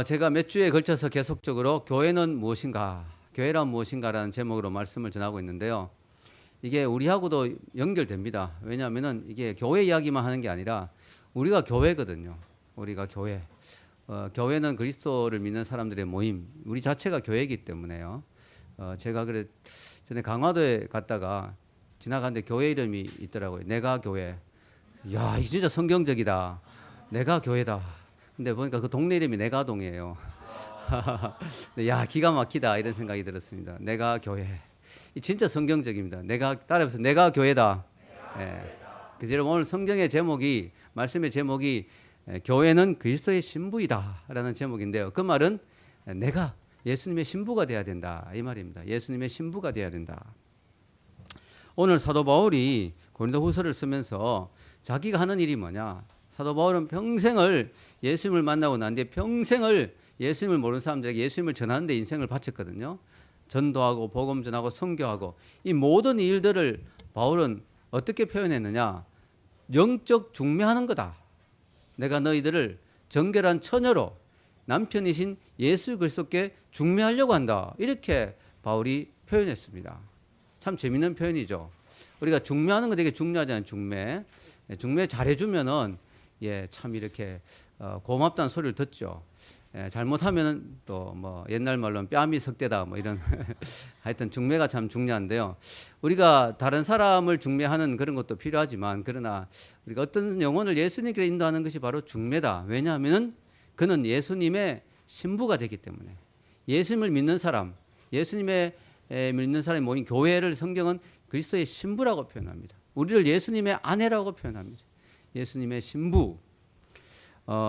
제가 몇 주에 걸쳐서 계속적으로 교회는 무엇인가, 교회란 무엇인가라는 제목으로 말씀을 전하고 있는데요. 이게 우리하고도 연결됩니다. 왜냐하면은 이게 교회 이야기만 하는 게 아니라 우리가 교회거든요. 우리가 교회. 교회는 그리스도를 믿는 사람들의 모임, 우리 자체가 교회이기 때문에요. 제가 그래 전에 강화도에 갔다가 지나가는데 교회 이름이 있더라고요. 내가 교회. 야, 이게 진짜 성경적이다. 내가 교회다. 근데 보니까 그 동네 이름이 내가동이에요. 야, 기가 막히다 이런 생각이 들었습니다. 내가 교회. 이 진짜 성경적입니다. 내가 따라해서 내가 교회다. 예. 그래서 여러분 오늘 성경의 제목이 말씀의 제목이 교회는 그리스도의 신부이다라는 제목인데요. 그 말은 내가 예수님의 신부가 돼야 된다 이 말입니다. 예수님의 신부가 돼야 된다. 오늘 사도 바울이 고린도후서를 쓰면서 자기가 하는 일이 뭐냐? 사도 바울은 평생을 예수님을 만나고 난 뒤에 평생을 예수님을 모르는 사람들에게 예수님을 전하는 데 인생을 바쳤거든요. 전도하고 복음 전하고 선교하고 이 모든 일들을 바울은 어떻게 표현했느냐? 영적 중매하는 거다. 내가 너희들을 정결한 처녀로 남편이신 예수 그리스도께 중매하려고 한다. 이렇게 바울이 표현했습니다. 참 재밌는 표현이죠. 우리가 중매하는 거 되게 중요하잖아요. 중매 잘해주면은 참 이렇게 고맙다는 소리를 듣죠. 잘못하면은 또 뭐 옛날 말로는 뺨이 석대다 뭐 이런 하여튼 중매가 참 중요한데요. 우리가 다른 사람을 중매하는 그런 것도 필요하지만 그러나 우리가 어떤 영혼을 예수님께 인도하는 것이 바로 중매다. 왜냐하면은 그는 예수님의 신부가 되기 때문에 예수님을 믿는 사람, 예수님의 믿는 사람이 모인 교회를 성경은 그리스도의 신부라고 표현합니다. 우리를 예수님의 아내라고 표현합니다. 예수님의 신부.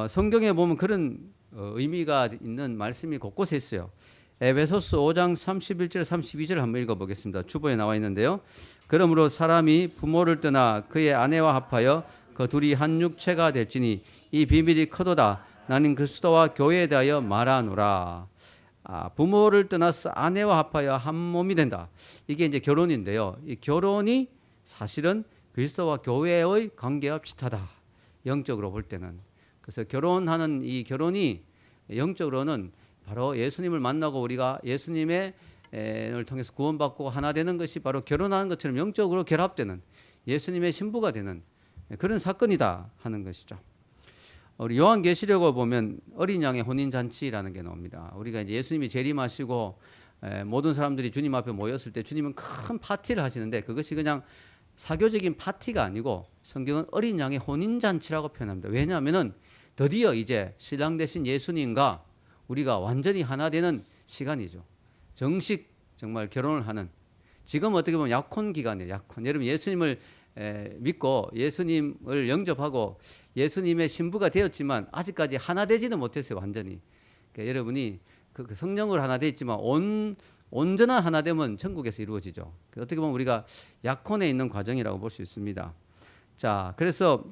성경에 보면 그런 의미가 있는 말씀이 곳곳에 있어요. 에베소서 5장 31절 32절 한번 읽어보겠습니다. 주보에 나와 있는데요. 그러므로 사람이 부모를 떠나 그의 아내와 합하여 그 둘이 한 육체가 될지니 이 비밀이 크도다. 나는 그리스도와 교회에 대하여 말하노라. 부모를 떠나서 아내와 합하여 한 몸이 된다. 이게 이제 결혼인데요. 이 결혼이 사실은 그리스도와 교회의 관계와 비슷하다. 영적으로 볼 때는. 그래서 결혼하는 이 결혼이 영적으로는 바로 예수님을 만나고 우리가 예수님을 통해서 구원받고 하나 되는 것이 바로 결혼하는 것처럼 영적으로 결합되는 예수님의 신부가 되는 그런 사건이다 하는 것이죠. 우리 요한계시록을 보면 어린 양의 혼인잔치라는 게 나옵니다. 우리가 이제 예수님이 재림하시고 모든 사람들이 주님 앞에 모였을 때 주님은 큰 파티를 하시는데 그것이 그냥 사교적인 파티가 아니고 성경은 어린 양의 혼인잔치라고 표현합니다. 왜냐하면은 드디어 이제 신랑 되신 예수님과 우리가 완전히 하나 되는 시간이죠. 정식 정말 결혼을 하는. 지금 어떻게 보면 약혼 기간이에요. 약혼. 여러분 예수님을 믿고 예수님을 영접하고 예수님의 신부가 되었지만 아직까지 하나 되지는 못했어요. 완전히. 그러니까 여러분이 그 성령으로 하나 되어 있지만 온전한 하나 되면 천국에서 이루어지죠. 어떻게 보면 우리가 약혼에 있는 과정이라고 볼 수 있습니다. 자, 그래서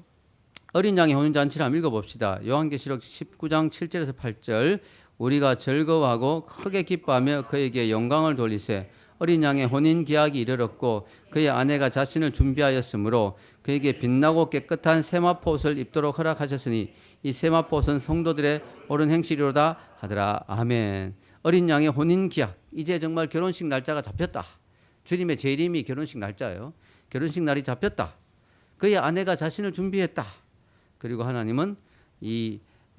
어린 양의 혼인잔치를 한번 읽어봅시다. 요한계시록 19장 7절에서 8절. 우리가 즐거워하고 크게 기뻐하며 그에게 영광을 돌리세. 어린 양의 혼인 기약이 이르렀고 그의 아내가 자신을 준비하였으므로 그에게 빛나고 깨끗한 세마포옷을 입도록 허락하셨으니 이 세마포옷은 성도들의 옳은 행실이로다 하더라. 아멘. 어린 양의 혼인 기약. 이제 정말 결혼식 날짜가 잡혔다. 주님의 재림이 결혼식 날짜예요. 결혼식 날이 잡혔다. 그의 아내가 자신을 준비했다. 그리고 하나님은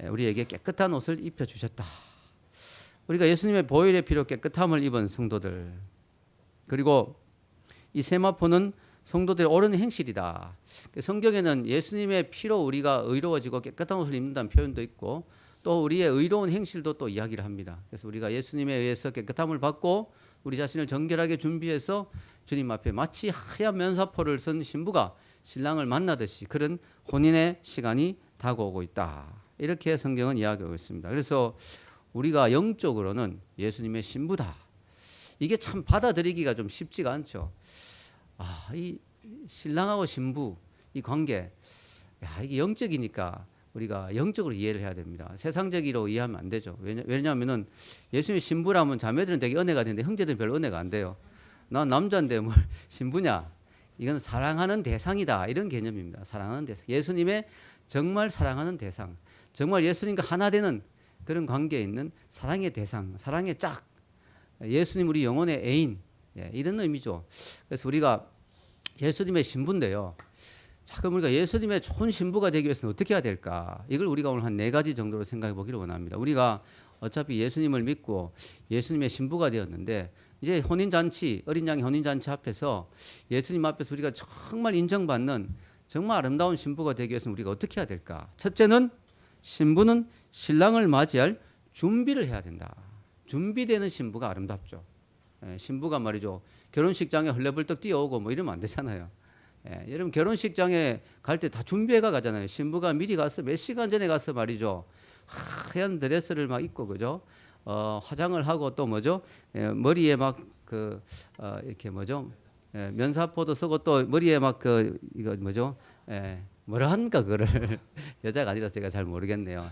우리에게 깨끗한 옷을 입혀주셨다. 우리가 예수님의 보혈의 피로 깨끗함을 입은 성도들. 그리고 이 세마포는 성도들의 옳은 행실이다. 성경에는 예수님의 피로 우리가 의로워지고 깨끗한 옷을 입는다는 표현도 있고 또 우리의 의로운 행실도 또 이야기를 합니다. 그래서 우리가 예수님에 의해서 깨끗함을 받고 우리 자신을 정결하게 준비해서 주님 앞에 마치 하얀 면사포를 쓴 신부가 신랑을 만나듯이 그런 혼인의 시간이 다가오고 있다. 이렇게 성경은 이야기하고 있습니다. 그래서 우리가 영적으로는 예수님의 신부다. 이게 참 받아들이기가 좀 쉽지가 않죠. 이 신랑하고 신부 이 관계, 이게 영적이니까 우리가 영적으로 이해를 해야 됩니다. 세상적으로 이해하면 안 되죠. 왜냐하면은 예수님의 신부라면 자매들은 되게 은혜가 되는데 형제들은 별로 은혜가 안 돼요. 난 남자인데 뭘 신부냐? 이건 사랑하는 대상이다. 이런 개념입니다. 사랑하는 대상. 예수님의 정말 사랑하는 대상. 정말 예수님과 하나 되는 그런 관계에 있는 사랑의 대상, 사랑의 짝, 예수님 우리 영혼의 애인, 이런 의미죠. 그래서 우리가 예수님의 신부인데요. 자, 그럼 우리가 예수님의 좋은 신부가 되기 위해서는 어떻게 해야 될까? 이걸 우리가 오늘 한 4가지 정도로 생각해 보기를 원합니다. 우리가 어차피 예수님을 믿고 예수님의 신부가 되었는데 이제 혼인잔치, 어린 양의 혼인잔치 앞에서 예수님 앞에서 우리가 정말 인정받는 정말 아름다운 신부가 되기 위해서는 우리가 어떻게 해야 될까? 첫째는 신부는 신랑을 맞이할 준비를 해야 된다. 준비되는 신부가 아름답죠. 신부가 말이죠. 결혼식장에 헐레벌떡 뛰어오고 뭐 이러면 안 되잖아요. 여러분 결혼식장에 갈 때 다 준비해가 가잖아요. 신부가 미리 가서 몇 시간 전에 가서 말이죠. 하얀 드레스를 막 입고 그죠. 화장을 하고 또 뭐죠. 머리에 막 이렇게 뭐죠. 면사포도 쓰고 또 머리에 막 이거 뭐죠. 뭐라 합니까 그거를 여자가 아니라서 제가 잘 모르겠네요.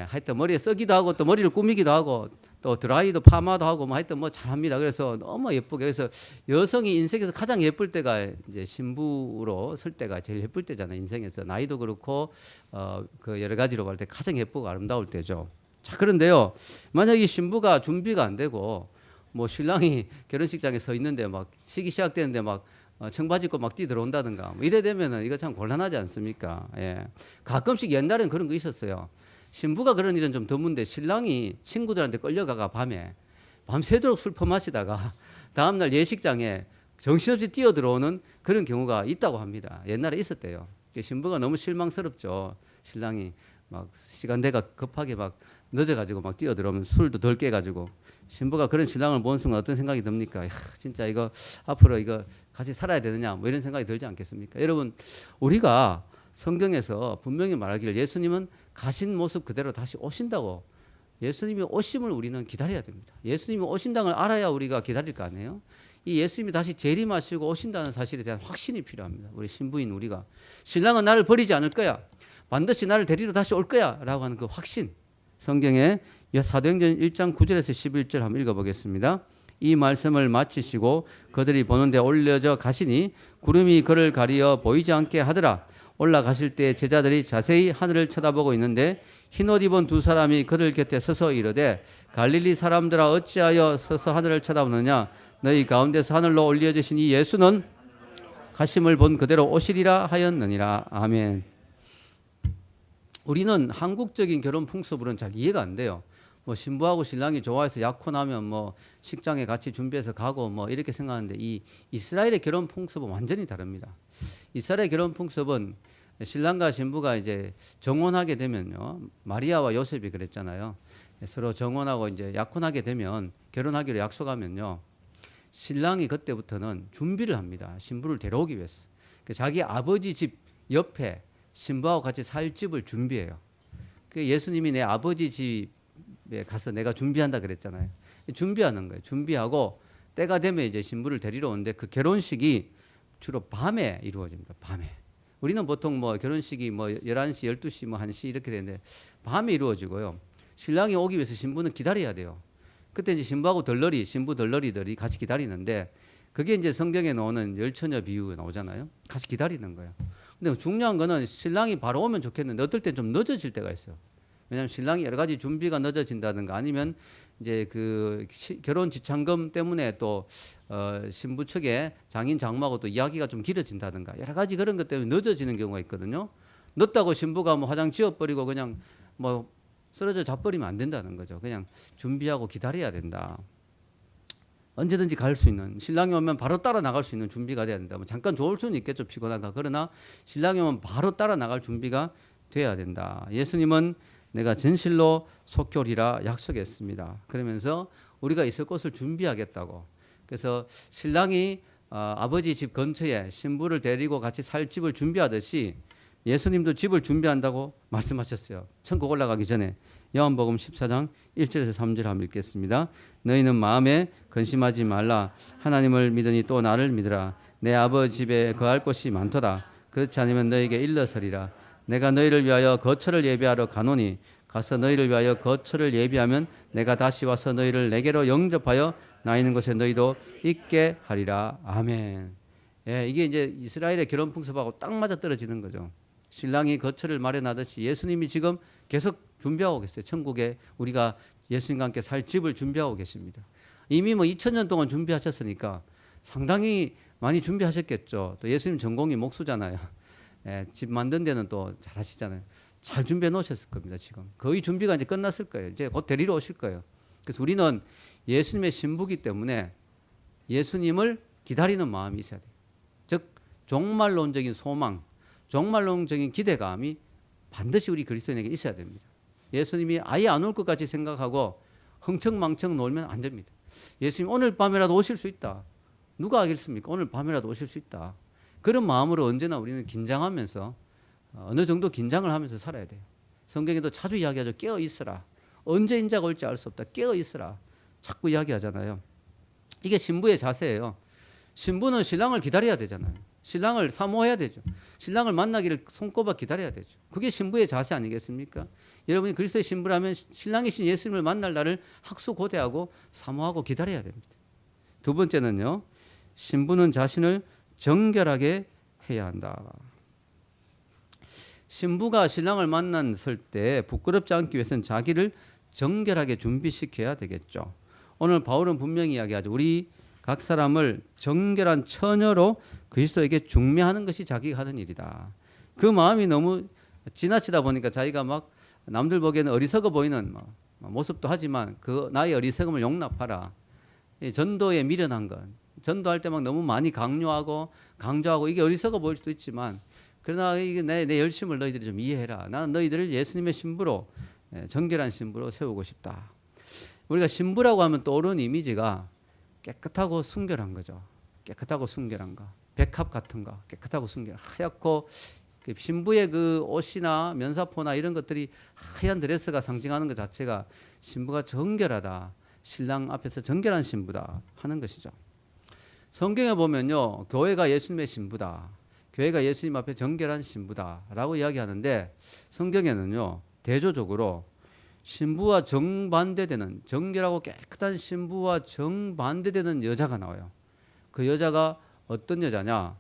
하여튼 머리에 쓰기도 하고 또 머리를 꾸미기도 하고 또 드라이도 파마도 하고 뭐 하여튼 뭐 잘합니다. 그래서 너무 예쁘게 그래서 여성이 인생에서 가장 예쁠 때가 이제 신부로 설 때가 제일 예쁠 때잖아요. 인생에서 나이도 그렇고 그 여러 가지로 볼 때 가장 예쁘고 아름다울 때죠. 자 그런데요 만약 이 신부가 준비가 안 되고 뭐 신랑이 결혼식장에 서 있는데 막 시기 시작되는데 막 청바지 입고 막 뛰어 들어온다든가 뭐 이래 되면은 이거 참 곤란하지 않습니까? 가끔씩 옛날엔 그런 거 있었어요. 신부가 그런 일은 좀 드문데 신랑이 친구들한테 끌려가가 밤새도록 술 퍼마시다가 다음날 예식장에 정신없이 뛰어 들어오는 그런 경우가 있다고 합니다. 옛날에 있었대요. 신부가 너무 실망스럽죠. 신랑이 막 시간대가 급하게 막 늦어가지고 막 뛰어 들어오면 술도 덜 깨가지고 신부가 그런 신랑을 보는 순간 어떤 생각이 듭니까? 진짜 이거 앞으로 이거 같이 살아야 되느냐 뭐 이런 생각이 들지 않겠습니까? 여러분 우리가 성경에서 분명히 말하기를 예수님은 가신 모습 그대로 다시 오신다고 예수님이 오심을 우리는 기다려야 됩니다. 예수님이 오신다는 걸 알아야 우리가 기다릴 거 아니에요. 이 예수님이 다시 재림하시고 오신다는 사실에 대한 확신이 필요합니다. 우리 신부인 우리가 신랑은 나를 버리지 않을 거야. 반드시 나를 데리러 다시 올 거야 라고 하는 그 확신. 성경에 사도행전 1장 9절에서 11절 한번 읽어보겠습니다. 이 말씀을 마치시고 그들이 보는데 올려져 가시니 구름이 그를 가리어 보이지 않게 하더라. 올라가실 때 제자들이 자세히 하늘을 쳐다보고 있는데 흰옷 입은 2사람이 그들 곁에 서서 이르되 갈릴리 사람들아 어찌하여 서서 하늘을 쳐다보느냐 너희 가운데서 하늘로 올려지신 이 예수는 가심을 본 그대로 오시리라 하였느니라. 아멘. 우리는 한국적인 결혼 풍습으로는 잘 이해가 안 돼요. 뭐 신부하고 신랑이 좋아해서 약혼하면 뭐 식장에 같이 준비해서 가고 뭐 이렇게 생각하는데 이 이스라엘의 결혼 풍습은 완전히 다릅니다. 이스라엘의 결혼 풍습은 신랑과 신부가 이제 정혼하게 되면요. 마리아와 요셉이 그랬잖아요. 서로 정혼하고 이제 약혼하게 되면 결혼하기로 약속하면요. 신랑이 그때부터는 준비를 합니다. 신부를 데려오기 위해서. 자기 아버지 집 옆에 신부하고 같이 살 집을 준비해요. 예수님이 내 아버지 집에 가서 내가 준비한다 그랬잖아요. 준비하는 거예요. 준비하고 때가 되면 이제 신부를 데리러 오는데 그 결혼식이 주로 밤에 이루어집니다. 밤에. 우리는 보통 뭐 결혼식이 뭐 11시, 12시, 뭐 1시 이렇게 되는데 밤에 이루어지고요. 신랑이 오기 위해서 신부는 기다려야 돼요. 그때 이제 신부하고 덜러리, 신부 덜러리들이 같이 기다리는데 그게 이제 성경에 나오는 열처녀 비유가 나오잖아요. 같이 기다리는 거예요. 근데 중요한 거는 신랑이 바로 오면 좋겠는데 어떨 땐 좀 늦어질 때가 있어요. 왜냐하면 신랑이 여러 가지 준비가 늦어진다든가 아니면 이제 그 결혼 지참금 때문에 또 신부 측에 장인 장모하고 또 이야기가 좀 길어진다든가 여러 가지 그런 것 때문에 늦어지는 경우가 있거든요. 늦다고 신부가 뭐 화장 지워버리고 그냥 뭐 쓰러져 자버리면 안 된다는 거죠. 그냥 준비하고 기다려야 된다. 언제든지 갈 수 있는 신랑이 오면 바로 따라 나갈 수 있는 준비가 돼야 된다. 뭐 잠깐 좋을 수는 있겠죠. 피곤하다. 그러나 신랑이 오면 바로 따라 나갈 준비가 돼야 된다. 예수님은 내가 진실로 속결이라 약속했습니다. 그러면서 우리가 있을 곳을 준비하겠다고. 그래서 신랑이 아버지 집 근처에 신부를 데리고 같이 살 집을 준비하듯이 예수님도 집을 준비한다고 말씀하셨어요. 천국 올라가기 전에. 요한복음 14장 1절에서 3절 한번 읽겠습니다. 너희는 마음에 근심하지 말라. 하나님을 믿으니 또 나를 믿으라. 내 아버지 집에 거할 곳이 많도다. 그렇지 않으면 너희에게 일러서리라. 내가 너희를 위하여 거처를 예비하러 가노니 가서 너희를 위하여 거처를 예비하면 내가 다시 와서 너희를 내게로 영접하여 나 있는 곳에 너희도 있게 하리라. 아멘. 이게 이제 이스라엘의 결혼 풍습하고 딱 맞아 떨어지는 거죠. 신랑이 거처를 마련하듯이 예수님이 지금 계속 준비하고 계세요. 천국에 우리가 예수님과 함께 살 집을 준비하고 계십니다. 이미 뭐 2000년 동안 준비하셨으니까 상당히 많이 준비하셨겠죠. 또 예수님 전공이 목수잖아요. 예, 집 만든 데는 또 잘하시잖아요. 잘 준비해 놓으셨을 겁니다. 지금 거의 준비가 이제 끝났을 거예요. 이제 곧 데리러 오실 거예요. 그래서 우리는 예수님의 신부기 때문에 예수님을 기다리는 마음이 있어야 돼요. 즉 종말론적인 소망, 종말론적인 기대감이 반드시 우리 그리스도인에게 있어야 됩니다. 예수님이 아예 안 올 것 같이 생각하고 흥청망청 놀면 안 됩니다. 예수님 오늘 밤이라도 오실 수 있다. 누가 알겠습니까? 오늘 밤이라도 오실 수 있다. 그런 마음으로 언제나 우리는 긴장하면서 어느 정도 긴장을 하면서 살아야 돼요. 성경에도 자주 이야기하죠. 깨어 있으라. 언제 인자가 올지 알 수 없다. 깨어 있으라. 자꾸 이야기하잖아요. 이게 신부의 자세예요. 신부는 신랑을 기다려야 되잖아요. 신랑을 사모해야 되죠. 신랑을 만나기를 손꼽아 기다려야 되죠. 그게 신부의 자세 아니겠습니까? 여러분이 그리스도의 신부라면 신랑이신 예수님을 만날 날을 학수고대하고 사모하고 기다려야 됩니다. 두 번째는요. 신부는 자신을 정결하게 해야 한다. 신부가 신랑을 만났을 때 부끄럽지 않기 위해서는 자기를 정결하게 준비시켜야 되겠죠. 오늘 바울은 분명히 이야기하죠. 우리 각 사람을 정결한 처녀로 그리스도에게 중매하는 것이 자기가 하는 일이다. 그 마음이 너무 지나치다 보니까 자기가 막 남들 보기에는 어리석어 보이는 모습도 하지만 그 나의 어리석음을 용납하라. 전도에 미련한 것. 전도할 때 막 너무 많이 강조하고 이게 어리석어 보일 수도 있지만 그러나 이게 내 열심을 너희들이 좀 이해해라. 나는 너희들을 예수님의 신부로 정결한 신부로 세우고 싶다. 우리가 신부라고 하면 떠오르는 이미지가 깨끗하고 순결한 거죠. 깨끗하고 순결한 거. 백합 같은 거. 깨끗하고 순결. 하얗고 신부의 그 옷이나 면사포나 이런 것들이 하얀 드레스가 상징하는 것 자체가 신부가 정결하다. 신랑 앞에서 정결한 신부다 하는 것이죠. 성경에 보면요. 교회가 예수님의 신부다. 교회가 예수님 앞에 정결한 신부다라고 이야기하는데 성경에는요. 대조적으로 신부와 정반대되는 정결하고 깨끗한 신부와 정반대되는 여자가 나와요. 그 여자가 어떤 여자냐?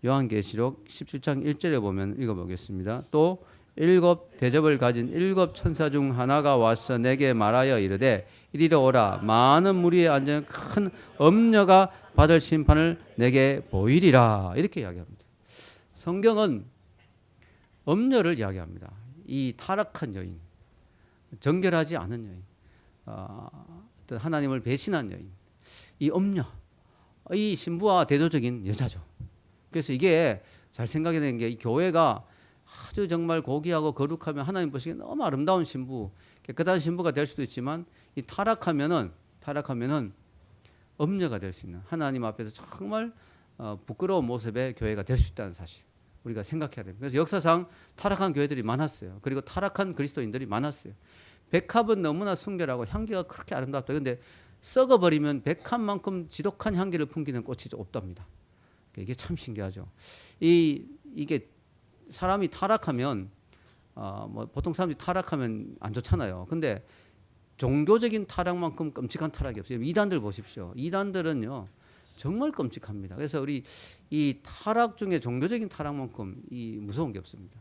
요한계시록 17장 1절에 보면 읽어보겠습니다. 또 7 대접을 가진 7 천사 중 하나가 와서 내게 말하여 이르되 이리로 오라. 많은 무리에 앉은 큰 엄녀가 받을 심판을 내게 보이리라. 이렇게 이야기합니다. 성경은 엄녀를 이야기합니다. 이 타락한 여인, 정결하지 않은 여인, 어떤 하나님을 배신한 여인, 이 엄녀, 이 신부와 대조적인 여자죠. 그래서 이게 잘 생각해야 되는 게 이 교회가 아주 정말 고귀하고 거룩하면 하나님 보시기에 너무 아름다운 신부, 깨끗한 신부가 될 수도 있지만 이 타락하면은 엄녀가 될 수 있는 하나님 앞에서 정말 부끄러운 모습의 교회가 될 수 있다는 사실 우리가 생각해야 됩니다. 그래서 역사상 타락한 교회들이 많았어요. 그리고 타락한 그리스도인들이 많았어요. 백합은 너무나 순결하고 향기가 그렇게 아름답다. 그런데 썩어버리면 백합만큼 지독한 향기를 풍기는 꽃이 없답니다. 이게 참 신기하죠. 이게 사람이 타락하면 뭐 보통 사람들이 타락하면 안 좋잖아요. 근데 종교적인 타락만큼 끔찍한 타락이 없어요. 이단들 보십시오. 이단들은요 정말 끔찍합니다. 그래서 우리 이 타락 중에 종교적인 타락만큼 이 무서운 게 없습니다.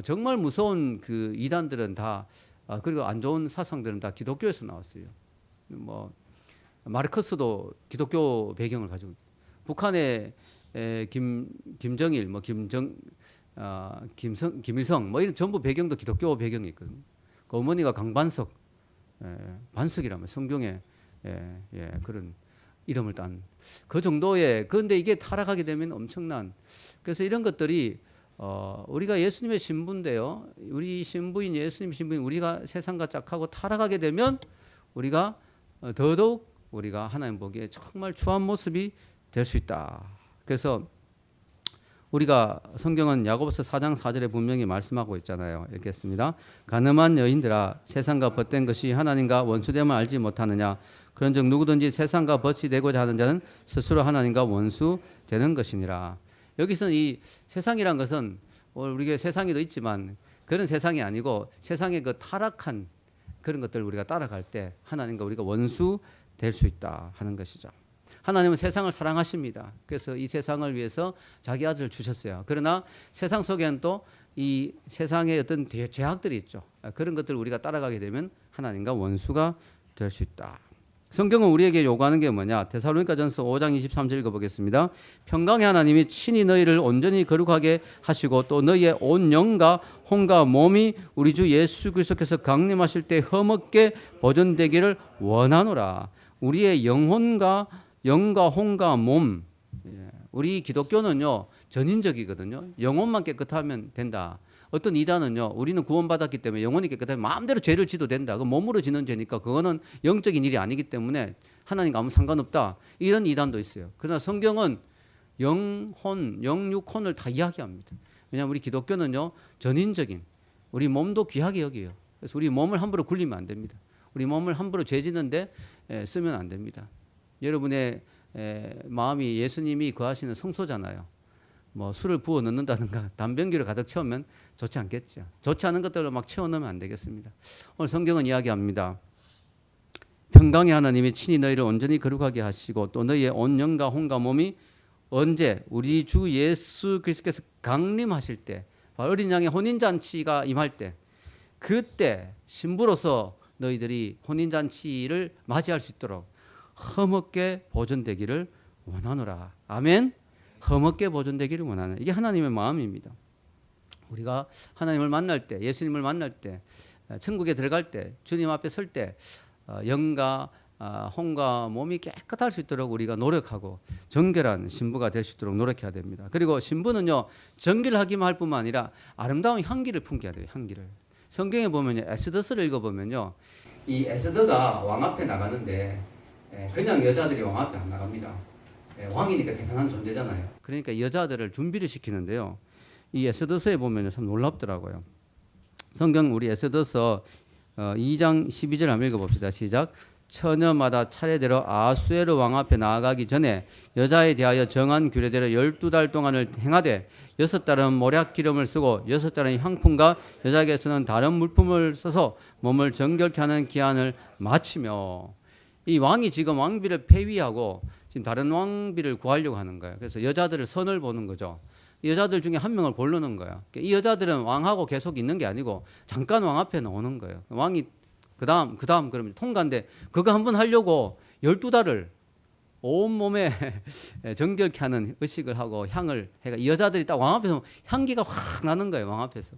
정말 무서운 그 이단들은 다 그리고 안 좋은 사상들은 다 기독교에서 나왔어요. 뭐 마르크스도 기독교 배경을 가지고 있고, 북한의 김정일, 뭐 김일성, 뭐 이런 전부 배경도 기독교 배경이 있거든요. 그 어머니가 강반석, 반석이라면 성경에 그런 이름을 딴 그 정도의. 그런데 이게 타락하게 되면 엄청난. 그래서 이런 것들이 우리가 예수님의 신부인데요. 우리 신부인 예수님 신부인 우리가 세상과 짝하고 타락하게 되면 우리가 더더욱 우리가 하나님 보기에 정말 추한 모습이 될 수 있다. 그래서 우리가 성경은 야고보서 4장 4절에 분명히 말씀하고 있잖아요. 읽겠습니다. 가늠한 여인들아 세상과 벗된 것이 하나님과 원수됨을 알지 못하느냐. 그런즉 누구든지 세상과 벗이 되고자 하는 자는 스스로 하나님과 원수 되는 것이니라. 여기서는 이 세상이란 것은 우리가 세상에도 있지만 그런 세상이 아니고 세상의 그 타락한 그런 것들을 우리가 따라갈 때 하나님과 우리가 원수 될 수 있다 하는 것이죠. 하나님은 세상을 사랑하십니다. 그래서 이 세상을 위해서 자기 아들을 주셨어요. 그러나 세상 속에는 또 이 세상의 어떤 죄악들이 있죠. 그런 것들 우리가 따라가게 되면 하나님과 원수가 될 수 있다. 성경은 우리에게 요구하는 게 뭐냐? 데살로니가전서 5장 23절 읽어보겠습니다. 평강의 하나님이 친히 너희를 온전히 거룩하게 하시고 또 너희의 온 영과 혼과 몸이 우리 주 예수 그리스도께서 강림하실 때 흠없게 보존되기를 원하노라. 우리의 영혼과 혼과 몸. 우리 기독교는요 전인적이거든요. 영혼만 깨끗하면 된다. 어떤 이단은요, 우리는 구원받았기 때문에 영혼이 깨끗하면 마음대로 죄를 지도 된다. 그 몸으로 지는 죄니까 그거는 영적인 일이 아니기 때문에 하나님과 아무 상관없다. 이런 이단도 있어요. 그러나 성경은 영혼, 영육혼을 다 이야기합니다. 왜냐하면 우리 기독교는요, 전인적인 우리 몸도 귀하게 여겨요. 그래서 우리 몸을 함부로 굴리면 안 됩니다. 우리 몸을 함부로 죄 지는데 쓰면 안 됩니다. 여러분의 마음이 예수님이 거하시는 성소잖아요. 뭐 술을 부어 넣는다든가 담배연기를 가득 채우면 좋지 않겠죠. 좋지 않은 것들을 막 채워 넣으면 안 되겠습니다. 오늘 성경은 이야기합니다. 평강의 하나님이 친히 너희를 온전히 거룩하게 하시고 또 너희의 온 영과 혼과 몸이 언제 우리 주 예수 그리스도께서 강림하실 때 어린 양의 혼인잔치가 임할 때 그때 신부로서 너희들이 혼인잔치를 맞이할 수 있도록 흠없게 보존되기를 원하노라. 아멘. 흠없게 보존되기를 원하는 이게 하나님의 마음입니다. 우리가 하나님을 만날 때, 예수님을 만날 때, 천국에 들어갈 때, 주님 앞에 설 때 영과 혼과 몸이 깨끗할 수 있도록 우리가 노력하고 정결한 신부가 될 수 있도록 노력해야 됩니다. 그리고 신부는요 정결하기만 할 뿐만 아니라 아름다운 향기를 풍겨야 돼요. 향기를. 성경에 보면요 에스더서를 읽어보면요 이 에스더가 왕 앞에 나가는데 그냥 여자들이 왕 앞에 안 나갑니다. 왕이니까 대단한 존재잖아요. 그러니까 여자들을 준비를 시키는데요. 이 에스더서에 보면 참 놀랍더라고요. 성경 우리 에스더서 2장 12절 한번 읽어봅시다. 시작. 처녀마다 차례대로 아수에르 왕 앞에 나아가기 전에 여자에 대하여 정한 규례대로 12달 동안을 행하되 6달은 모략 기름을 쓰고 6달은 향품과 여자에게서는 다른 물품을 써서 몸을 정결케 하는 기한을 마치며 이 왕이 지금 왕비를 폐위하고 지금 다른 왕비를 구하려고 하는 거예요. 그래서 여자들을 선을 보는 거죠. 이 여자들 중에 한 명을 고르는 거예요. 이 여자들은 왕하고 계속 있는 게 아니고 잠깐 왕 앞에 나오는 거예요. 왕이 그다음 그러면 통과인데 그거 한번 하려고 12달을 온몸에 정결케 하는 의식을 하고 향을 해가 이 여자들이 딱 왕 앞에서 향기가 확 나는 거예요. 왕 앞에서.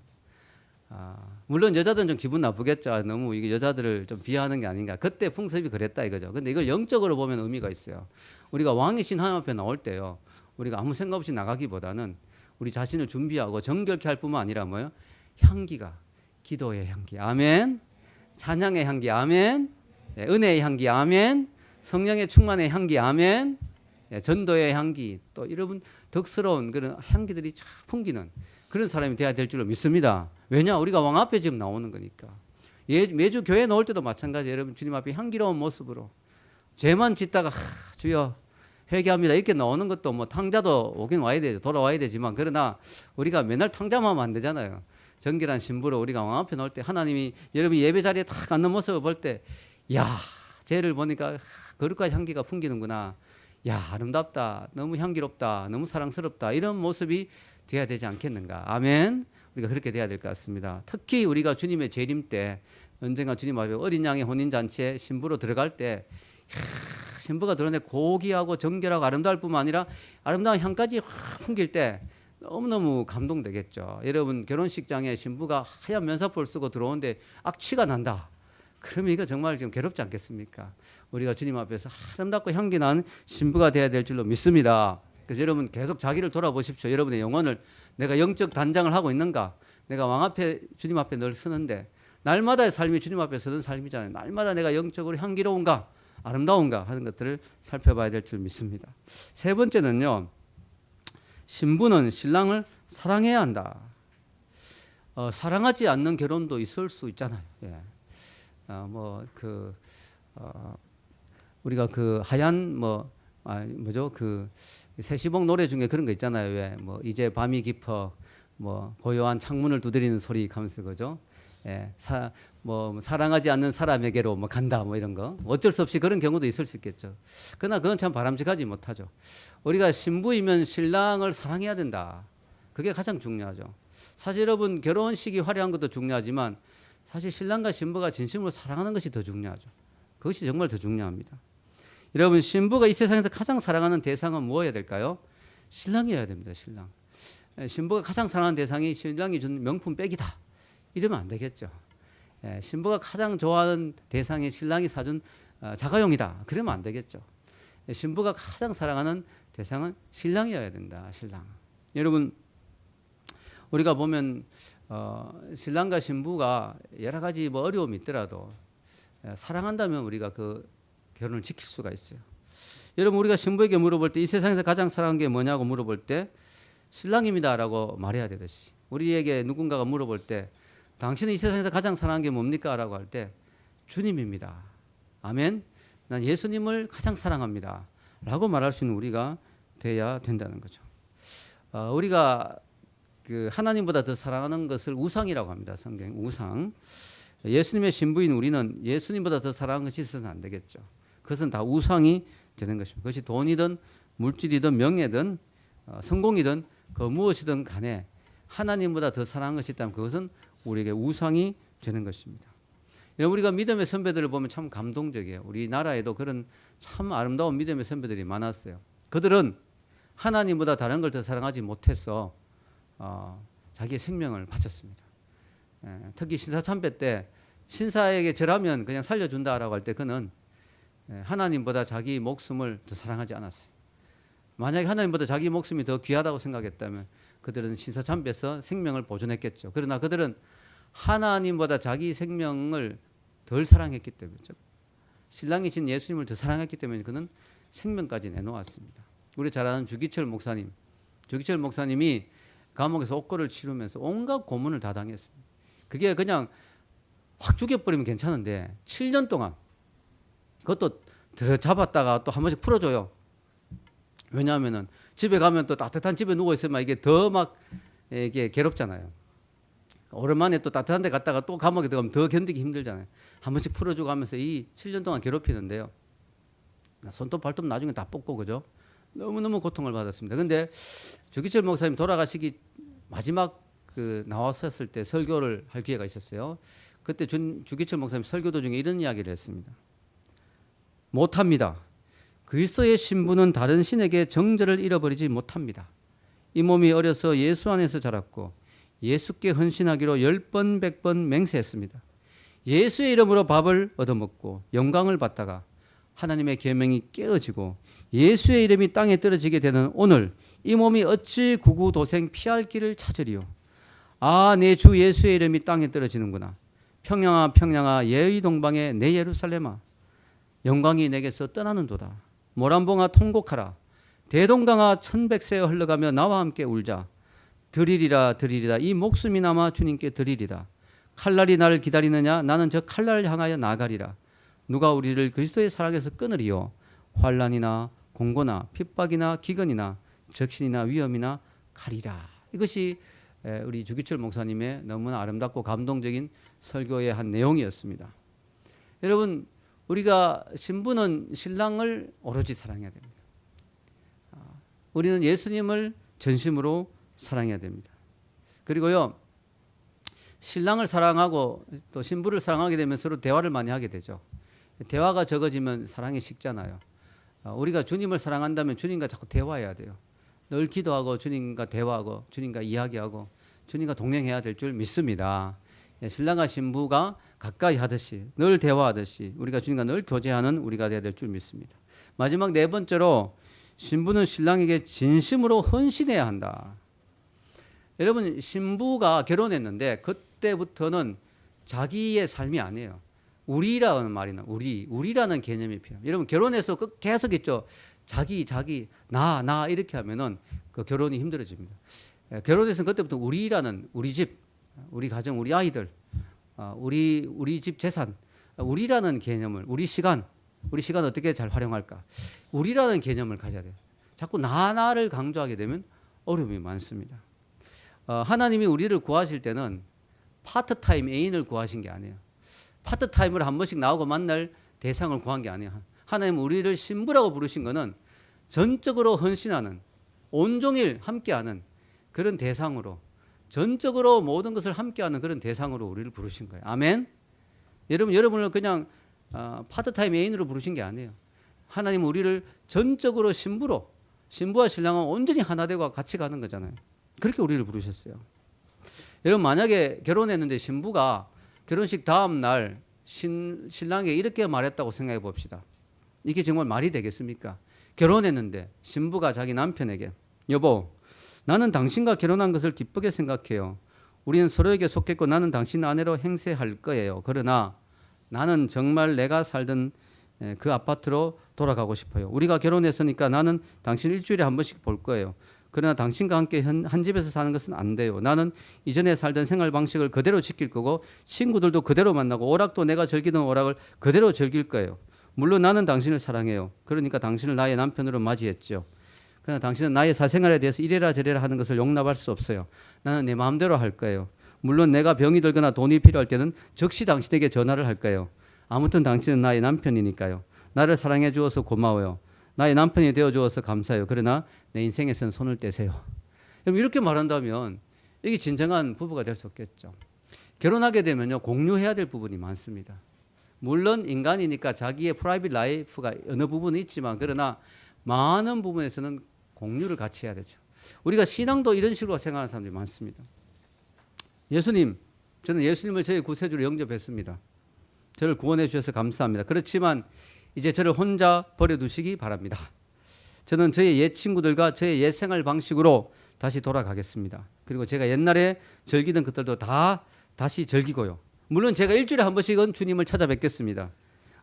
물론 여자들은 좀 기분 나쁘겠죠. 너무 이게 여자들을 좀 비하하는 게 아닌가. 그때 풍습이 그랬다 이거죠. 근데 이걸 영적으로 보면 의미가 있어요. 우리가 왕이신 하나님 앞에 나올 때요. 우리가 아무 생각 없이 나가기보다는 우리 자신을 준비하고 정결케 할 뿐만 아니라 뭐요? 향기가 기도의 향기. 아멘. 찬양의 향기. 아멘. 은혜의 향기. 아멘. 성령의 충만의 향기. 아멘. 전도의 향기. 또 여러분 덕스러운 그런 향기들이 쫙 풍기는 그런 사람이 돼야 될 줄로 믿습니다. 왜냐? 우리가 왕 앞에 지금 나오는 거니까. 매주 교회 나올 때도 마찬가지. 여러분 주님 앞에 향기로운 모습으로 죄만 짓다가 주여 회개합니다 이렇게 나오는 것도 뭐 탕자도 오긴 와야 되죠. 돌아와야 되지만 그러나 우리가 맨날 탕자만 하면 안 되잖아요. 정결한 신부로 우리가 왕 앞에 나올 때 하나님이 여러분이 예배 자리에 탁 앉는 모습을 볼 때 야 쟤를 보니까 거룩한 향기가 풍기는구나. 야 아름답다. 너무 향기롭다. 너무 사랑스럽다. 이런 모습이 돼야 되지 않겠는가. 아멘. 우리가 그렇게 돼야 될 것 같습니다. 특히 우리가 주님의 재림 때 언젠가 주님 앞에 어린 양의 혼인잔치에 신부로 들어갈 때 신부가 들어오는데 고귀하고 정결하고 아름다울 뿐만 아니라 아름다운 향까지 확 풍길 때 너무너무 감동되겠죠. 여러분 결혼식장에 신부가 하얀 면사포를 쓰고 들어오는데 악취가 난다. 그러면 이거 정말 좀 괴롭지 않겠습니까? 우리가 주님 앞에서 아름답고 향기 나는 신부가 돼야 될 줄로 믿습니다. 그래서 여러분 계속 자기를 돌아보십시오. 여러분의 영혼을 내가 영적 단장을 하고 있는가? 내가 왕 앞에 주님 앞에 늘 서는데 날마다의 삶이 주님 앞에 서는 삶이잖아요. 날마다 내가 영적으로 향기로운가? 아름다운가 하는 것들을 살펴봐야 될 줄 믿습니다. 세 번째는요. 신부는 신랑을 사랑해야 한다. 사랑하지 않는 결혼도 있을 수 있잖아요. 예. 우리가 그 하얀 뭐죠? 그 세시봉 노래 중에 그런 거 있잖아요. 왜 뭐 이제 밤이 깊어 뭐 고요한 창문을 두드리는 소리 하면서 그죠? 예, 사랑하지 않는 사람에게로 뭐 간다 뭐 이런 거 어쩔 수 없이 그런 경우도 있을 수 있겠죠. 그러나 그건 참 바람직하지 못하죠. 우리가 신부이면 신랑을 사랑해야 된다. 그게 가장 중요하죠. 사실 여러분 결혼식이 화려한 것도 중요하지만 사실 신랑과 신부가 진심으로 사랑하는 것이 더 중요하죠. 그것이 정말 더 중요합니다. 여러분 신부가 이 세상에서 가장 사랑하는 대상은 무엇이어야 될까요? 신랑이어야 됩니다. 신랑. 신부가 가장 사랑하는 대상이 신랑이 준 명품 백이다. 이러면 안 되겠죠. 신부가 가장 좋아하는 대상이 신랑이 사준 자가용이다. 그러면 안 되겠죠. 신부가 가장 사랑하는 대상은 신랑이어야 된다. 신랑. 여러분 우리가 보면 신랑과 신부가 여러 가지 뭐 어려움이 있더라도 사랑한다면 우리가 그 결혼을 지킬 수가 있어요. 여러분 우리가 신부에게 물어볼 때 이 세상에서 가장 사랑하는 게 뭐냐고 물어볼 때 신랑입니다라고 말해야 되듯이 우리에게 누군가가 물어볼 때 당신은 이 세상에서 가장 사랑하는 게 뭡니까? 라고 할 때 주님입니다. 아멘. 난 예수님을 가장 사랑합니다. 라고 말할 수 있는 우리가 돼야 된다는 거죠. 우리가 그 하나님보다 더 사랑하는 것을 우상이라고 합니다. 성경 우상. 예수님의 신부인 우리는 예수님보다 더 사랑하는 것이 있어서는 안 되겠죠. 그것은 다 우상이 되는 것입니다. 그것이 돈이든 물질이든 명예든 성공이든 그 무엇이든 간에 하나님보다 더 사랑하는 것이 있다면 그것은 우리에게 우상이 되는 것입니다. 우리가 믿음의 선배들을 보면 참 감동적이에요. 우리나라에도 그런 참 아름다운 믿음의 선배들이 많았어요. 그들은 하나님보다 다른 걸 더 사랑하지 못해서 자기의 생명을 바쳤습니다. 특히 신사참배 때 신사에게 절하면 그냥 살려준다라고 할 때 그는 하나님보다 자기 목숨을 더 사랑하지 않았어요. 만약에 하나님보다 자기 목숨이 더 귀하다고 생각했다면 그들은 신사참배에서 생명을 보존했겠죠. 그러나 그들은 하나님보다 자기 생명을 덜 사랑했기 때문에 신랑이신 예수님을 더 사랑했기 때문에 그는 생명까지 내놓았습니다. 우리 잘 아는 주기철 목사님이 감옥에서 옥고를 치르면서 온갖 고문을 다 당했습니다. 그게 그냥 확 죽여버리면 괜찮은데 7년 동안 그것도 잡았다가 또 한 번씩 풀어줘요. 왜냐하면은 집에 가면 또 따뜻한 집에 누워 있으면 이게 더 막 이게 괴롭잖아요. 오랜만에 또 따뜻한 데 갔다가 또 감옥에 들어가면 더 견디기 힘들잖아요. 한 번씩 풀어주고 하면서 이 7년 동안 괴롭히는데요. 손톱 발톱 나중에 다 뽑고 그죠? 너무너무 고통을 받았습니다. 근데 주기철 목사님 돌아가시기 마지막 그 나왔었을 때 설교를 할 기회가 있었어요. 그때 주기철 목사님 설교 도중에 이런 이야기를 했습니다. 못합니다. 그리스도의 신부는 다른 신에게 정절을 잃어버리지 못합니다. 이 몸이 어려서 예수 안에서 자랐고 예수께 헌신하기로 10번 100번 맹세했습니다. 예수의 이름으로 밥을 얻어먹고 영광을 받다가 하나님의 계명이 깨어지고 예수의 이름이 땅에 떨어지게 되는 오늘 이 몸이 어찌 구구도생 피할 길을 찾으리요. 아, 내 주 예수의 이름이 땅에 떨어지는구나. 평양아 평양아 예의 동방의 내 예루살렘아 영광이 내게서 떠나는도다. 모란봉아 통곡하라. 대동강아 천백세에 흘러가며 나와 함께 울자. 드리리라 드리리라 이 목숨이 남아 주님께 드리리라. 칼날이 나를 기다리느냐 나는 저 칼날을 향하여 나가리라. 누가 우리를 그리스도의 사랑에서 끊으리요. 환난이나 공고나 핍박이나 기근이나 적신이나 위험이나 칼이라. 이것이 우리 주기철 목사님의 너무나 아름답고 감동적인 설교의 한 내용이었습니다. 여러분 우리가 신부는 신랑을 오로지 사랑해야 됩니다. 우리는 예수님을 전심으로 사랑해야 됩니다. 그리고요 신랑을 사랑하고 또 신부를 사랑하게 되면 서로 대화를 많이 하게 되죠. 대화가 적어지면 사랑이 식잖아요. 우리가 주님을 사랑한다면 주님과 자꾸 대화해야 돼요. 늘 기도하고 주님과 대화하고 주님과 이야기하고 주님과 동행해야 될 줄 믿습니다. 신랑과 신부가 가까이 하듯이 늘 대화하듯이 우리가 주님과 늘 교제하는 우리가 되어야 될 줄 믿습니다. 마지막 네 번째로 신부는 신랑에게 진심으로 헌신해야 한다. 여러분 신부가 결혼했는데 그때부터는 자기의 삶이 아니에요. 우리라는 말이나 우리라는 개념이 필요합니다. 여러분 결혼해서 계속 있죠. 자기 나 이렇게 하면은 그 결혼이 힘들어집니다. 결혼해서는 그때부터 우리라는 우리 집, 우리 가정, 우리 아이들, 우리 집 재산, 우리라는 개념을 우리 시간 어떻게 잘 활용할까? 우리라는 개념을 가져야 돼요. 자꾸 나를 강조하게 되면 어려움이 많습니다. 하나님이 우리를 구하실 때는 파트타임 애인을 구하신 게 아니에요. 파트타임으로 한 번씩 나오고 만날 대상을 구한 게 아니에요. 하나님은 우리를 신부라고 부르신 거는 전적으로 헌신하는 온종일 함께하는 그런 대상으로 전적으로 모든 것을 함께하는 그런 대상으로 우리를 부르신 거예요. 아멘. 여러분을 그냥 파트타임 애인으로 부르신 게 아니에요. 하나님은 우리를 전적으로 신부와 신랑은 온전히 하나 되고 같이 가는 거잖아요. 그렇게 우리를 부르셨어요. 여러분 만약에 결혼했는데 신부가 결혼식 다음 날 신랑에게 이렇게 말했다고 생각해 봅시다. 이게 정말 말이 되겠습니까? 결혼했는데 신부가 자기 남편에게 여보, 나는 당신과 결혼한 것을 기쁘게 생각해요. 우리는 서로에게 속했고 나는 당신 아내로 행세할 거예요. 그러나 나는 정말 내가 살던 그 아파트로 돌아가고 싶어요. 우리가 결혼했으니까 나는 당신을 일주일에 한 번씩 볼 거예요. 그러나 당신과 함께 한 집에서 사는 것은 안 돼요. 나는 이전에 살던 생활 방식을 그대로 지킬 거고 친구들도 그대로 만나고 오락도 내가 즐기던 오락을 그대로 즐길 거예요. 물론 나는 당신을 사랑해요. 그러니까 당신을 나의 남편으로 맞이했죠. 그러나 당신은 나의 사생활에 대해서 이래라 저래라 하는 것을 용납할 수 없어요. 나는 내 마음대로 할 거예요. 물론 내가 병이 들거나 돈이 필요할 때는 즉시 당신에게 전화를 할 거예요. 아무튼 당신은 나의 남편이니까요. 나를 사랑해 주어서 고마워요. 나의 남편이 되어 주어서 감사해요. 그러나 내 인생에서는 손을 떼세요. 이렇게 말한다면 이게 진정한 부부가 될 수 없겠죠. 결혼하게 되면요, 공유해야 될 부분이 많습니다. 물론 인간이니까 자기의 프라이빗 라이프가 어느 부분은 있지만 그러나 많은 부분에서는 공유를 같이 해야 되죠. 우리가 신앙도 이런 식으로 생각하는 사람들이 많습니다. 저는 예수님을 저의 구세주로 영접했습니다. 저를 구원해 주셔서 감사합니다. 그렇지만 이제 저를 혼자 버려두시기 바랍니다. 저는 저의 옛 친구들과 저의 옛 생활 방식으로 다시 돌아가겠습니다. 그리고 제가 옛날에 즐기던 것들도 다시 즐기고요. 물론 제가 일주일에 한 번씩은 주님을 찾아뵙겠습니다.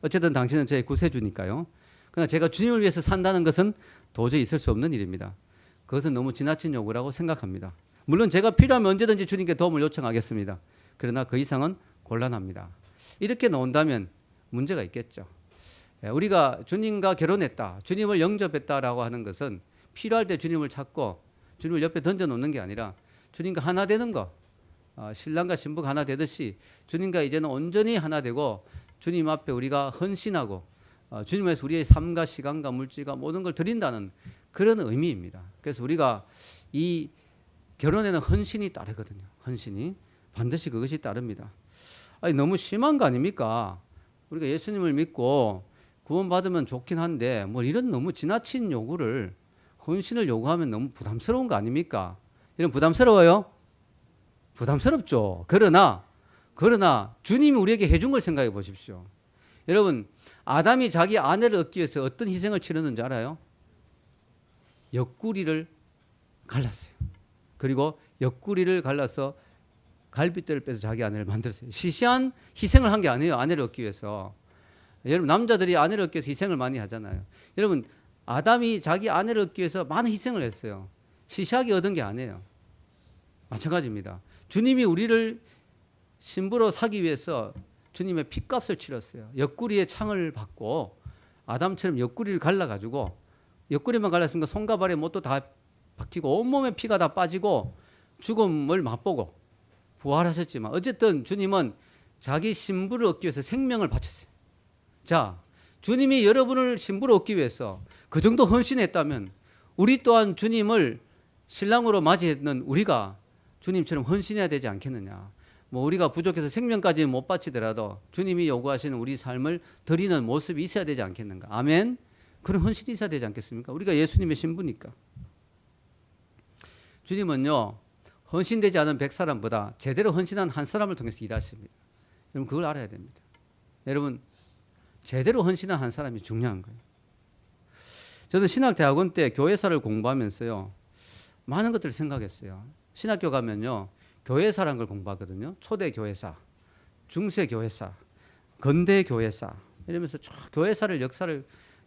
어쨌든 당신은 저의 구세주니까요. 그러나 제가 주님을 위해서 산다는 것은 도저히 있을 수 없는 일입니다. 그것은 너무 지나친 요구라고 생각합니다. 물론 제가 필요하면 언제든지 주님께 도움을 요청하겠습니다. 그러나 그 이상은 곤란합니다. 이렇게 나온다면 문제가 있겠죠. 우리가 주님과 결혼했다, 주님을 영접했다라고 하는 것은 필요할 때 주님을 찾고 주님을 옆에 던져놓는 게 아니라 주님과 하나 되는 거, 신랑과 신부가 하나 되듯이 주님과 이제는 온전히 하나 되고 주님 앞에 우리가 헌신하고 주님 앞에서 우리의 삶과 시간과 물질과 모든 걸 드린다는 그런 의미입니다. 그래서 우리가 이 결혼에는 헌신이 따르거든요. 헌신이 반드시 그것이 따릅니다. 아니, 너무 심한 거 아닙니까? 우리가 예수님을 믿고 구원받으면 좋긴 한데 뭐 이런 너무 지나친 요구를, 헌신을 요구하면 너무 부담스러운 거 아닙니까? 이런 부담스러워요? 부담스럽죠. 그러나 주님이 우리에게 해준 걸 생각해 보십시오. 여러분, 아담이 자기 아내를 얻기 위해서 어떤 희생을 치렀는지 알아요? 옆구리를 갈랐어요. 그리고 옆구리를 갈라서 갈빗대를 빼서 자기 아내를 만들었어요. 시시한 희생을 한 게 아니에요. 아내를 얻기 위해서. 여러분, 남자들이 아내를 얻기 위해서 희생을 많이 하잖아요. 여러분, 아담이 자기 아내를 얻기 위해서 많은 희생을 했어요. 시시하게 얻은 게 아니에요. 마찬가지입니다. 주님이 우리를 신부로 사기 위해서 주님의 핏값을 치렀어요. 옆구리에 창을 받고 아담처럼 옆구리를 갈라가지고, 옆구리만 갈랐으니까 손과 발에 못도 다 박히고 온몸에 피가 다 빠지고 죽음을 맛보고 부활하셨지만 어쨌든 주님은 자기 신부를 얻기 위해서 생명을 바쳤어요. 자, 주님이 여러분을 신부로 얻기 위해서 그 정도 헌신했다면 우리 또한 주님을 신랑으로 맞이했는 우리가 주님처럼 헌신해야 되지 않겠느냐. 뭐 우리가 부족해서 생명까지 못 바치더라도 주님이 요구하시는 우리 삶을 드리는 모습이 있어야 되지 않겠는가. 아멘. 그런 헌신이 있어야 되지 않겠습니까? 우리가 예수님의 신부니까. 주님은요, 헌신되지 않은 100사람보다 제대로 헌신한 한 사람을 통해서 일하십니다. 여러분, 그걸 알아야 됩니다. 여러분, 제대로 헌신한 한 사람이 중요한 거예요. 저는 신학대학원 때 교회사를 공부하면서요, 많은 것들을 생각했어요. 신학교 가면요, 교회사라는 걸 공부하거든요. 초대 교회사, 중세 교회사, 근대 교회사, 이러면서 쫙 교회사를, 역사를,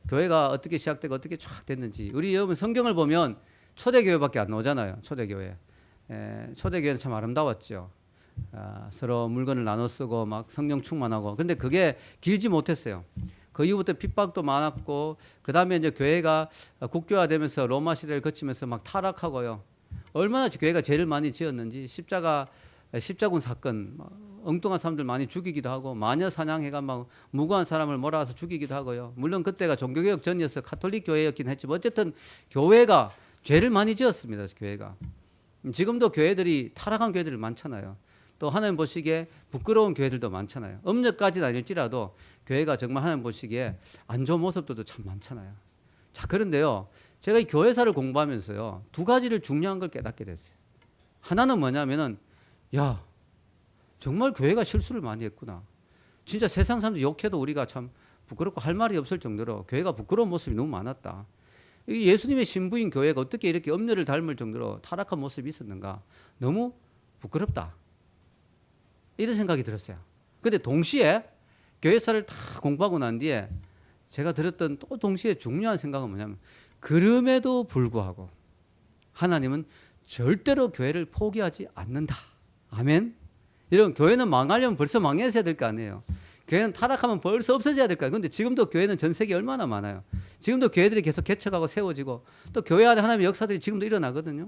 교회가 어떻게 시작되고 어떻게 쫙 됐는지. 우리 여러분 성경을 보면 초대교회밖에 안 나오잖아요. 초대교회. 초대교회는 참 아름다웠죠. 서로 물건을 나눠 쓰고 막 성령 충만하고. 근데 그게 길지 못했어요. 그 이후부터 핍박도 많았고, 그 다음에 이제 교회가 국교화되면서 로마 시대를 거치면서 막 타락하고요. 얼마나 교회가 죄를 많이 지었는지, 십자군 사건, 엉뚱한 사람들 많이 죽이기도 하고, 마녀 사냥해가 막 무고한 사람을 몰아서 죽이기도 하고요. 물론 그때가 종교개혁 전이어서 카톨릭 교회였긴 했지만 어쨌든 교회가 죄를 많이 지었습니다. 교회가. 지금도 교회들이 타락한 교회들이 많잖아요. 또 하나님 보시기에 부끄러운 교회들도 많잖아요. 음력까지는 아닐지라도 교회가 정말 하나님 보시기에 안 좋은 모습들도 참 많잖아요. 자, 그런데요, 제가 이 교회사를 공부하면서요, 두 가지를 중요한 걸 깨닫게 됐어요. 하나는 뭐냐면은, 야, 정말 교회가 실수를 많이 했구나. 진짜 세상 사람들 욕해도 우리가 참 부끄럽고 할 말이 없을 정도로 교회가 부끄러운 모습이 너무 많았다. 예수님의 신부인 교회가 어떻게 이렇게 엄녀를 닮을 정도로 타락한 모습이 있었는가. 너무 부끄럽다. 이런 생각이 들었어요. 근데 동시에 교회사를 다 공부하고 난 뒤에 제가 들었던 또 동시에 중요한 생각은 뭐냐면, 그럼에도 불구하고 하나님은 절대로 교회를 포기하지 않는다. 아멘. 이런 교회는 망하려면 벌써 망했어야 될 거 아니에요. 교회는 타락하면 벌써 없어져야 될 거예요. 그런데 지금도 교회는 전 세계에 얼마나 많아요. 지금도 교회들이 계속 개척하고 세워지고 또 교회 안에 하나님의 역사들이 지금도 일어나거든요.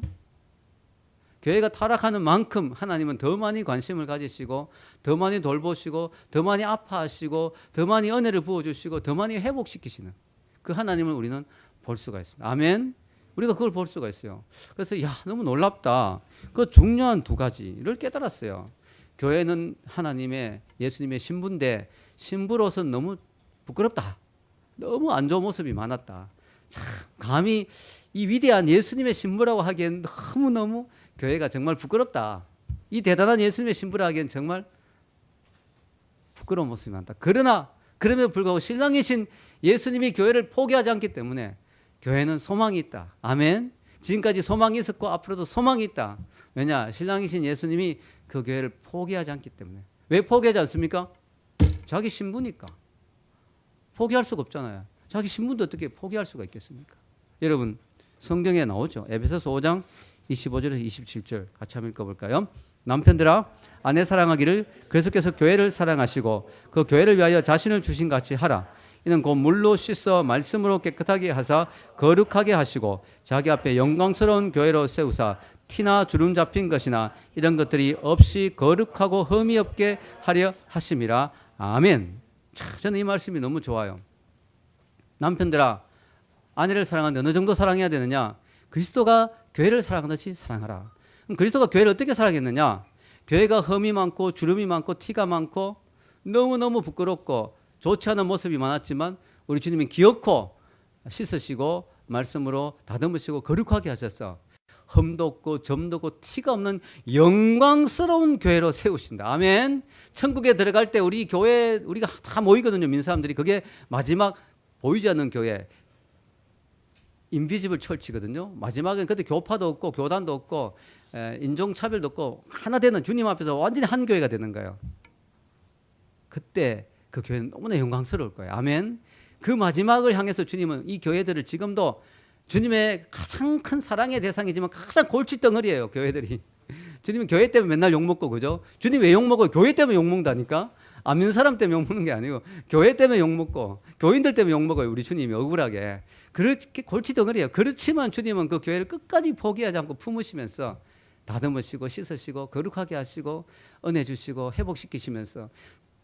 교회가 타락하는 만큼 하나님은 더 많이 관심을 가지시고 더 많이 돌보시고 더 많이 아파하시고 더 많이 은혜를 부어주시고 더 많이 회복시키시는 그 하나님을 우리는 볼 수가 있습니다. 아멘. 우리가 그걸 볼 수가 있어요. 그래서 야, 너무 놀랍다. 그 중요한 두 가지를 깨달았어요. 교회는 하나님의 예수님의 신부인데 신부로서는 너무 부끄럽다. 너무 안 좋은 모습이 많았다. 참 감히 이 위대한 예수님의 신부라고 하기엔 너무너무 교회가 정말 부끄럽다. 이 대단한 예수님의 신부라 하기엔 정말 부끄러운 모습이 많다. 그러나 그럼에도 불구하고 신랑이신 예수님이 교회를 포기하지 않기 때문에 교회는 소망이 있다. 아멘. 지금까지 소망이 있었고 앞으로도 소망이 있다. 왜냐? 신랑이신 예수님이 그 교회를 포기하지 않기 때문에. 왜 포기하지 않습니까? 자기 신부니까. 포기할 수가 없잖아요. 자기 신부도 어떻게 포기할 수가 있겠습니까? 여러분, 성경에 나오죠. 에베소서 5장 25절에서 27절 같이 한번 읽어볼까요? 남편들아, 아내 사랑하기를 그리스도께서 교회를 사랑하시고 그 교회를 위하여 자신을 주신 같이 하라. 이는 곧 물로 씻어 말씀으로 깨끗하게 하사 거룩하게 하시고 자기 앞에 영광스러운 교회로 세우사 티나 주름 잡힌 것이나 이런 것들이 없이 거룩하고 흠이 없게 하려 하심이라. 아멘. 자, 저는 이 말씀이 너무 좋아요. 남편들아, 아내를 사랑하는데 어느 정도 사랑해야 되느냐? 그리스도가 교회를 사랑하듯이 사랑하라. 그럼 그리스도가 교회를 어떻게 사랑했느냐? 교회가 흠이 많고 주름이 많고 티가 많고 너무너무 부끄럽고 좋지 않은 모습이 많았지만 우리 주님이 기어코 씻으시고 말씀으로 다듬으시고 거룩하게 하셔서 흠도 없고 점도 없고 티가 없는 영광스러운 교회로 세우신다. 아멘. 천국에 들어갈 때 우리 교회 우리가 다 모이거든요. 민사람들이. 그게 마지막 보이지 않는 교회 인비지블 철치거든요. 마지막엔 그때 교파도 없고 교단도 없고 인종차별도 없고 하나 되는 주님 앞에서 완전히 한 교회가 되는 거예요. 그때 그 교회는 너무나 영광스러울 거예요. 아멘. 그 마지막을 향해서 주님은 이 교회들을 지금도 주님의 가장 큰 사랑의 대상이지만 가장 골칫덩어리예요. 교회들이. 주님은 교회 때문에 맨날 욕먹고 그죠? 주님 왜 욕먹어요? 교회 때문에 욕먹다니까? 안 믿는 사람 때문에 욕먹는 게 아니고 교회 때문에 욕먹고 교인들 때문에 욕먹어요. 우리 주님이 억울하게. 그렇게 골칫덩어리예요. 그렇지만 주님은 그 교회를 끝까지 포기하지 않고 품으시면서 다듬으시고 씻으시고 거룩하게 하시고 은혜 주시고 회복시키시면서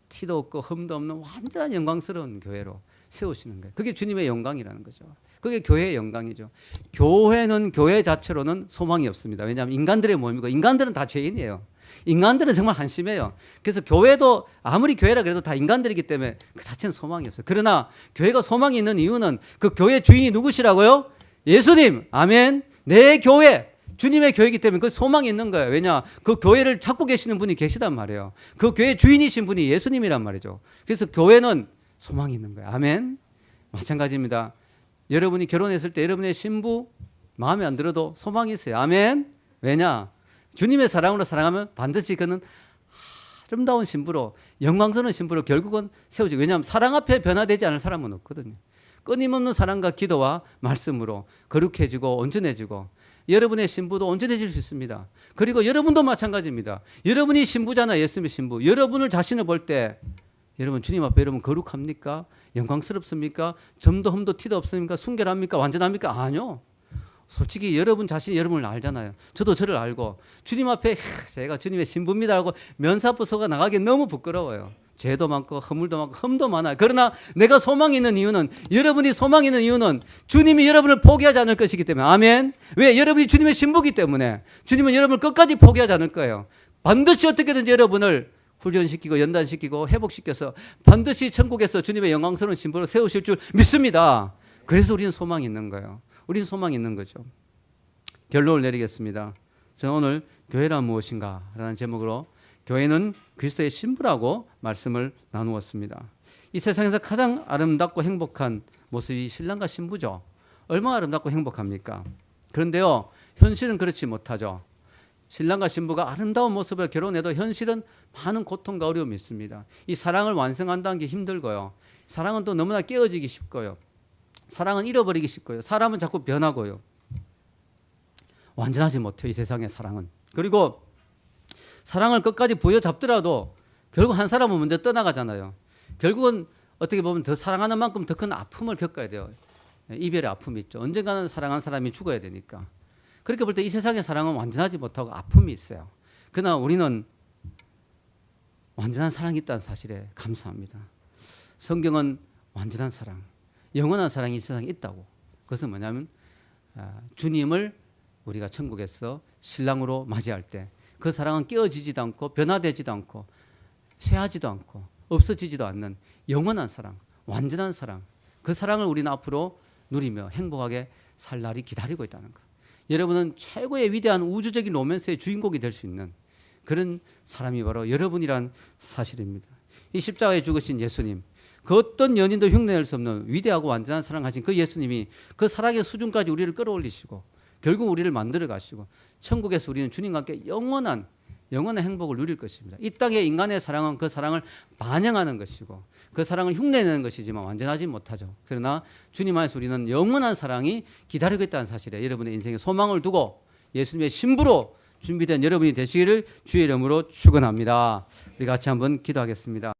티도 없고 흠도 없는 완전한 영광스러운 교회로 세우시는 거예요. 그게 주님의 영광이라는 거죠. 그게 교회의 영광이죠. 교회는 교회 자체로는 소망이 없습니다. 왜냐하면 인간들의 모임이고 인간들은 다 죄인이에요. 인간들은 정말 한심해요. 그래서 교회도 아무리 교회라 그래도 다 인간들이기 때문에 그 자체는 소망이 없어요. 그러나 교회가 소망이 있는 이유는 그 교회 주인이 누구시라고요? 예수님. 아멘. 내 교회. 주님의 교회이기 때문에 그 소망이 있는 거예요. 왜냐? 그 교회를 찾고 계시는 분이 계시단 말이에요. 그 교회 주인이신 분이 예수님이란 말이죠. 그래서 교회는 소망이 있는 거예요. 아멘. 마찬가지입니다. 여러분이 결혼했을 때 여러분의 신부 마음에 안 들어도 소망이 있어요. 아멘. 왜냐? 주님의 사랑으로 사랑하면 반드시 그는 아름다운 신부로 영광스러운 신부로 결국은 세우지. 왜냐하면 사랑 앞에 변화되지 않을 사람은 없거든요. 끊임없는 사랑과 기도와 말씀으로 거룩해지고 온전해지고 여러분의 신부도 온전해질 수 있습니다. 그리고 여러분도 마찬가지입니다. 여러분이 신부잖아요. 예수님의 신부. 여러분을 자신을 볼 때 여러분 주님 앞에 여러분 거룩합니까? 영광스럽습니까? 점도 흠도 티도 없습니까? 순결합니까? 완전합니까? 아니요. 솔직히 여러분 자신이 여러분을 알잖아요. 저도 저를 알고 주님 앞에 제가 주님의 신부입니다 하고 면사포 서가 나가기 너무 부끄러워요. 죄도 많고 허물도 많고 흠도 많아요. 그러나 내가 소망이 있는 이유는, 여러분이 소망이 있는 이유는 주님이 여러분을 포기하지 않을 것이기 때문에. 아멘. 왜? 여러분이 주님의 신부이기 때문에. 주님은 여러분을 끝까지 포기하지 않을 거예요. 반드시 어떻게든지 여러분을 훈련시키고 연단시키고 회복시켜서 반드시 천국에서 주님의 영광스러운 신부로 세우실 줄 믿습니다. 그래서 우리는 소망이 있는 거예요. 우리는 소망이 있는 거죠. 결론을 내리겠습니다. 저는 오늘 교회란 무엇인가 라는 제목으로 교회는 그리스도의 신부라고 말씀을 나누었습니다. 이 세상에서 가장 아름답고 행복한 모습이 신랑과 신부죠. 얼마나 아름답고 행복합니까? 그런데요, 현실은 그렇지 못하죠. 신랑과 신부가 아름다운 모습을 결혼해도 현실은 많은 고통과 어려움이 있습니다. 이 사랑을 완성한다는 게 힘들고요. 사랑은 또 너무나 깨어지기 쉽고요. 사랑은 잃어버리기 쉽고요. 사람은 자꾸 변하고요. 완전하지 못해요, 이 세상의 사랑은. 그리고 사랑을 끝까지 부여잡더라도 결국 한 사람은 먼저 떠나가잖아요. 결국은 어떻게 보면 더 사랑하는 만큼 더 큰 아픔을 겪어야 돼요. 이별의 아픔이 있죠. 언젠가는 사랑한 사람이 죽어야 되니까. 그렇게 볼 때 이 세상의 사랑은 완전하지 못하고 아픔이 있어요. 그러나 우리는 완전한 사랑이 있다는 사실에 감사합니다. 성경은 완전한 사랑, 영원한 사랑이 이 세상에 있다고. 그것은 뭐냐면 주님을 우리가 천국에서 신랑으로 맞이할 때 그 사랑은 깨어지지도 않고 변화되지도 않고 쇠하지도 않고 없어지지도 않는 영원한 사랑, 완전한 사랑, 그 사랑을 우리는 앞으로 누리며 행복하게 살 날이 기다리고 있다는 것. 여러분은 최고의 위대한 우주적인 로맨스의 주인공이 될 수 있는 그런 사람이 바로 여러분이란 사실입니다. 이 십자가에 죽으신 예수님, 그 어떤 연인도 흉내낼 수 없는 위대하고 완전한 사랑하신 그 예수님이 그 사랑의 수준까지 우리를 끌어올리시고 결국 우리를 만들어 가시고 천국에서 우리는 주님과 함께 영원한 행복을 누릴 것입니다. 이 땅의 인간의 사랑은 그 사랑을 반영하는 것이고 그 사랑을 흉내내는 것이지만 완전하지 못하죠. 그러나 주님 안에서 우리는 영원한 사랑이 기다리고 있다는 사실에 여러분의 인생에 소망을 두고 예수님의 신부로 준비된 여러분이 되시기를 주의 이름으로 축원합니다. 우리 같이 한번 기도하겠습니다.